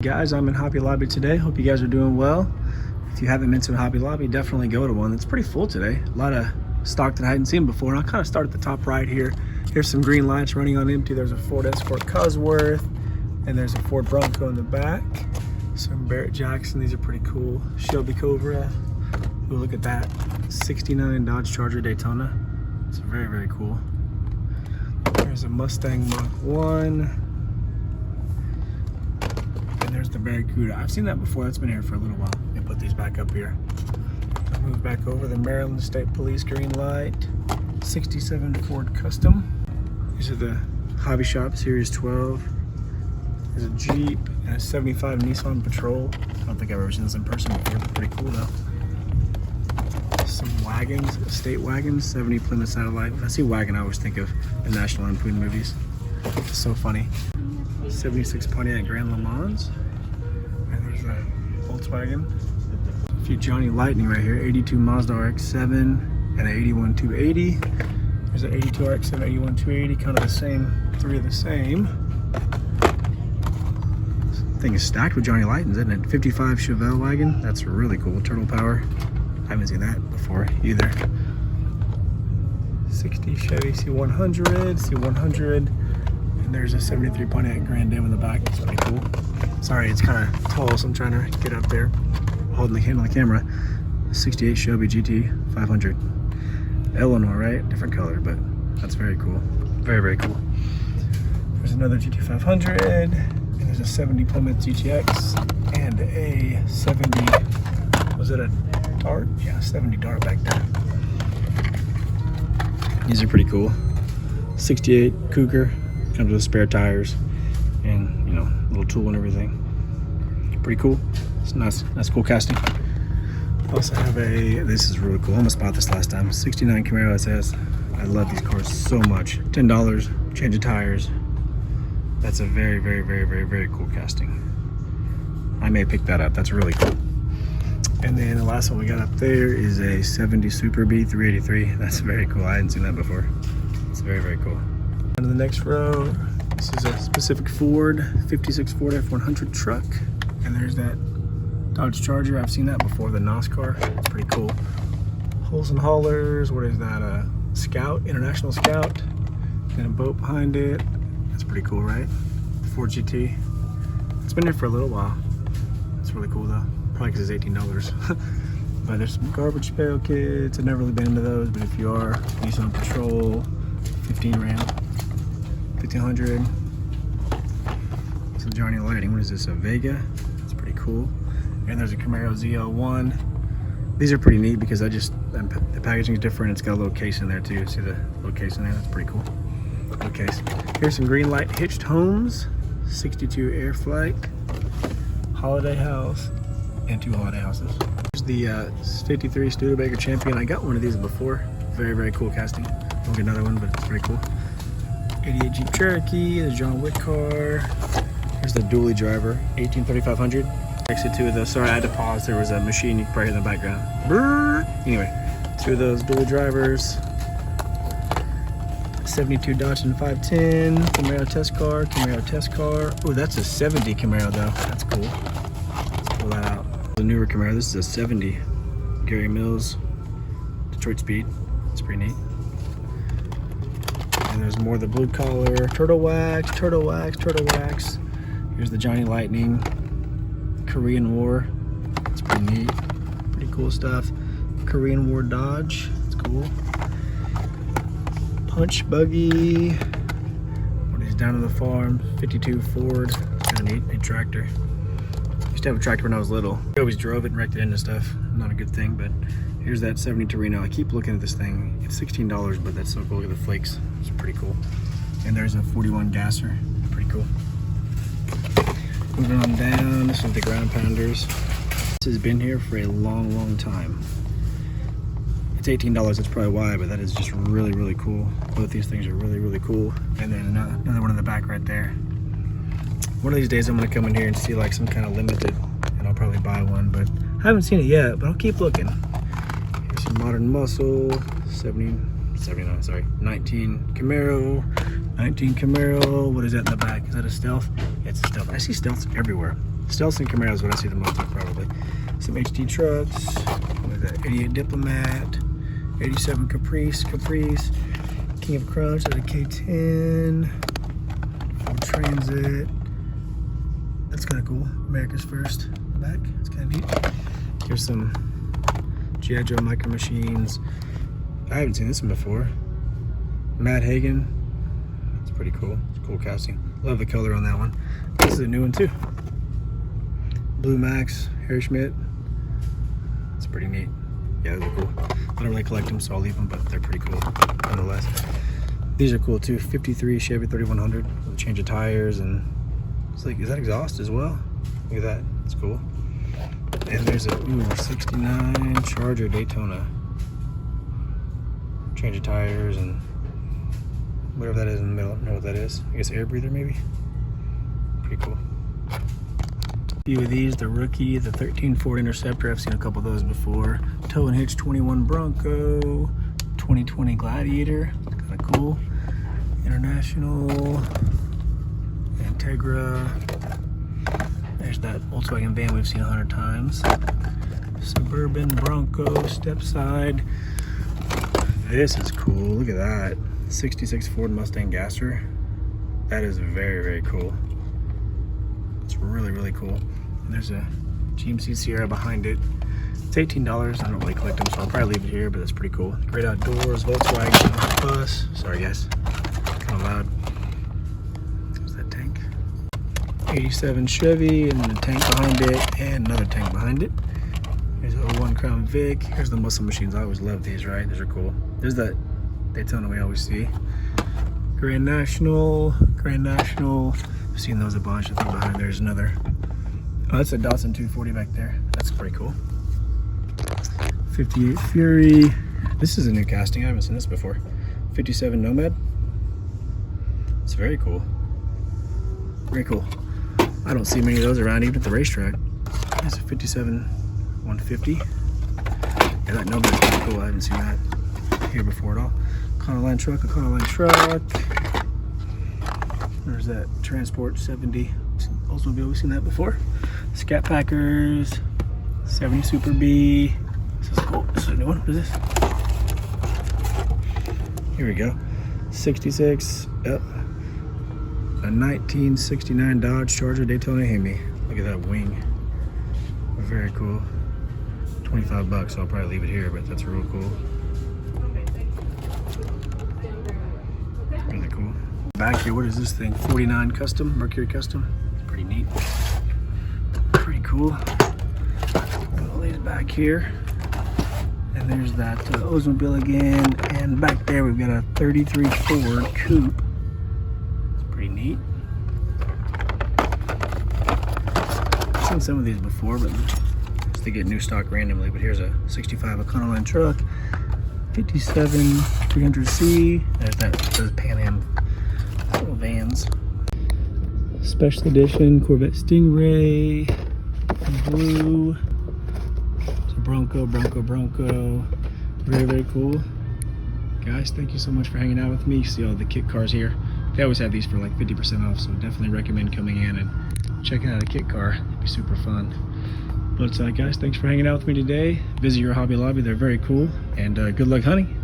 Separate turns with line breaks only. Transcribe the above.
guys? I'm in Hobby Lobby today. Hope you guys are doing well. If you haven't been to a Hobby Lobby, definitely go to one. It's pretty full today. A lot of stock that I hadn't seen before. And I'll kind of start at the top right here. Here's some Greenlights running on empty. There's a Ford Escort Cosworth, and there's a Ford Bronco in the back. Some Barrett Jackson. These are pretty cool. Shelby Cobra. Ooh, look at that. 69 Dodge Charger Daytona. It's very, very cool. There's a Mustang Mach 1. And there's the Barracuda. I've seen that before. That's been here for a little while. Let me put these back up here. I'll move back over. The Maryland State Police Greenlight. 67 Ford Custom. These are the Hobby Shop Series 12. There's a Jeep and a 75 Nissan Patrol. I don't think I've ever seen this in person before. They're pretty cool though. Some wagons, estate wagons, 70 Plymouth Satellite. When I see wagon, I always think of the National Lampoon movies. It's so funny. 76 Pontiac Grand Lemans. And there's a Volkswagen. A few Johnny Lightning right here. 82 Mazda RX-7 and an 81 280. There's an 82 RX-7, 81 280. Kind of the same, three of the same. This thing is stacked with Johnny Lightnings, isn't it? 55 Chevelle wagon. That's really cool. Turtle power. I haven't seen that before either. 60 Chevy C100, C100, and there's a 73 Pontiac Grand Am in the back. It's pretty cool. Sorry, it's kind of tall, so I'm trying to get up there, holding the hand on the camera. 68 Shelby Gt500. Eleanor, right? Different color, but that's very cool. Very, very cool. There's another GT500, and there's a 70 Plymouth GTX, and a 70, was it a Dart? Yeah, 70 Dart back there. These are pretty cool. 68 Cougar, comes with spare tires and, you know, little tool and everything. Pretty cool. It's nice, cool casting. Also have a, this is really cool. I almost bought this last time. 69 Camaro SS. I love these cars so much. $10, change of tires. That's a very, very, very, very, very cool casting. I may pick that up. That's really cool. And then the last one we got up there is a 70 Super B 383. That's very cool. I hadn't seen that before. It's very, very cool. On to the next row, this is a specific Ford, 56 Ford F100 truck. And there's that Dodge Charger. I've seen that before, the NASCAR. It's pretty cool. Holes and haulers. What is that? A Scout, International Scout. And a boat behind it. That's pretty cool, right? Ford GT. It's been there for a little while. It's really cool though. Probably because it's $18. But there's some garbage pail kits. I've never really been into those, but if you are, Nissan Patrol, 15 Ram, 1500. Some Johnny Lighting. What is this? A Vega. It's pretty cool. And there's a Camaro ZL1. These are pretty neat because the packaging is different. It's got a little case in there too. See the little case in there? That's pretty cool. Little case. Here's some Greenlight hitched homes. 62 Air Flight, Holiday House, and 2 holiday houses. Here's the 53 Studebaker Champion. I got one of these before. Very, very cool casting. We'll get another one, but it's pretty cool. 88 Jeep Cherokee, the John Wick car. Here's the dually driver, 18 3500. Actually, two of those. Sorry, I had to pause. There was a machine you could probably hear in the background. Brrr. Anyway, two of those dually drivers. 72 Datsun 510, Camaro test car. Oh, that's a 70 Camaro though. That's cool. Let's pull that out. The newer Camaro. This is a 70. Gary Mills, Detroit Speed. It's pretty neat. And there's more of the blue collar. Turtle wax. Here's the Johnny Lightning, Korean War. It's pretty neat. Pretty cool stuff. Korean War Dodge. It's cool. Punch buggy. What is down on the farm? 52 Ford. It's kind of neat. A tractor. Used to have a tractor when I was little. I always drove it and wrecked it into stuff. Not a good thing, but here's that 70 Torino. I keep looking at this thing. It's $16, but that's so cool. Look at the flakes. It's pretty cool. And there's a 41 gasser. Pretty cool. Moving on down. This is the ground pounders. This has been here for a long, long time. It's $18, that's probably why, but that is just really, really cool. Both these things are really, really cool. And then another one in the back right there. One of these days I'm gonna come in here and see like some kind of limited, and I'll probably buy one, but I haven't seen it yet, but I'll keep looking. Here's some Modern Muscle, 19 Camaro, what is that in the back? Is that a Stealth? Yeah, it's a Stealth. I see Stealths everywhere. Stealth and Camaro is what I see the most of, probably. Some HD trucks. Look at that, 88 Diplomat, 87 Caprice, King of Crunch, there's a K10, Ford Transit. That's kind of cool. America's First back. It's kind of neat. Here's some G.I. Joe Micro Machines. I haven't seen this one before. Matt Hagen. It's pretty cool. It's a cool casting. Love the color on that one. This is a new one too. Blue Max, Harry Schmidt. It's pretty neat. Yeah, those are cool. I don't really collect them, so I'll leave them, but they're pretty cool nonetheless. These are cool too. 53 Chevy 3100 with a change of tires, and it's like, is that exhaust as well? Look at that. It's cool. And there's a 69 Charger Daytona. Change of tires and whatever that is in the middle. I don't know what that is. I guess air breather maybe. Pretty cool. A few of these, the Rookie, the 13 Ford Interceptor. I've seen a couple of those before. Tow and Hitch 21 Bronco, 2020 Gladiator. Kind of cool. International, Integra. There's that Volkswagen van we've seen 100 times. Suburban Bronco, step side. This is cool. Look at that. 66 Ford Mustang Gasser. That is very, very cool. It's really, really cool. And there's a GMC Sierra behind it. It's $18. I don't really collect them, so I'll probably leave it here, but that's pretty cool. Great Outdoors, Volkswagen Bus. Sorry, guys. Kind of loud. There's that tank. 87 Chevy, and then a tank behind it, and another tank behind it. There's a 01 Crown Vic. Here's the muscle machines. I always love these, right? These are cool. There's that Daytona we always see. Grand National. I've seen those a bunch. I think behind there's another. Oh, that's a Datsun 240 back there. That's pretty cool. 58 Fury. This is a new casting. I haven't seen this before. 57 Nomad. It's very cool. Very cool. I don't see many of those around even at the racetrack. There's a 57 150. Yeah, that Nomad's pretty cool. I haven't seen that here before at all. Econoline truck. There's that Transport 70 Oldsmobile. We've seen that before. Scat Packers, 70 Super B. This is cool. This is a new one. What is this? Here we go. 66. Yep. A 1969 Dodge Charger Daytona HEMI. Look at that wing. Very cool. 25 bucks, so I'll probably leave it here, but that's real cool. Really cool. Back here, what is this thing? 49 Custom, Mercury Custom. It's pretty neat. Pretty cool. Put all these back here. And there's that Oldsmobile again. And back there, we've got a 33 Ford Coupe. It's pretty neat. I've seen some of these before, but they get new stock randomly. But here's a 65 Econoline truck, 57 300C. There's those Pan Am little vans. Special edition Corvette Stingray, blue. It's a Bronco. Very, very cool. Guys, thank you so much for hanging out with me. You see all the kit cars here. They always have these for like 50% off, so definitely recommend coming in and checking out a kit car. It'd be super fun. But guys, thanks for hanging out with me today. Visit your Hobby Lobby. They're very cool. And good luck hunting.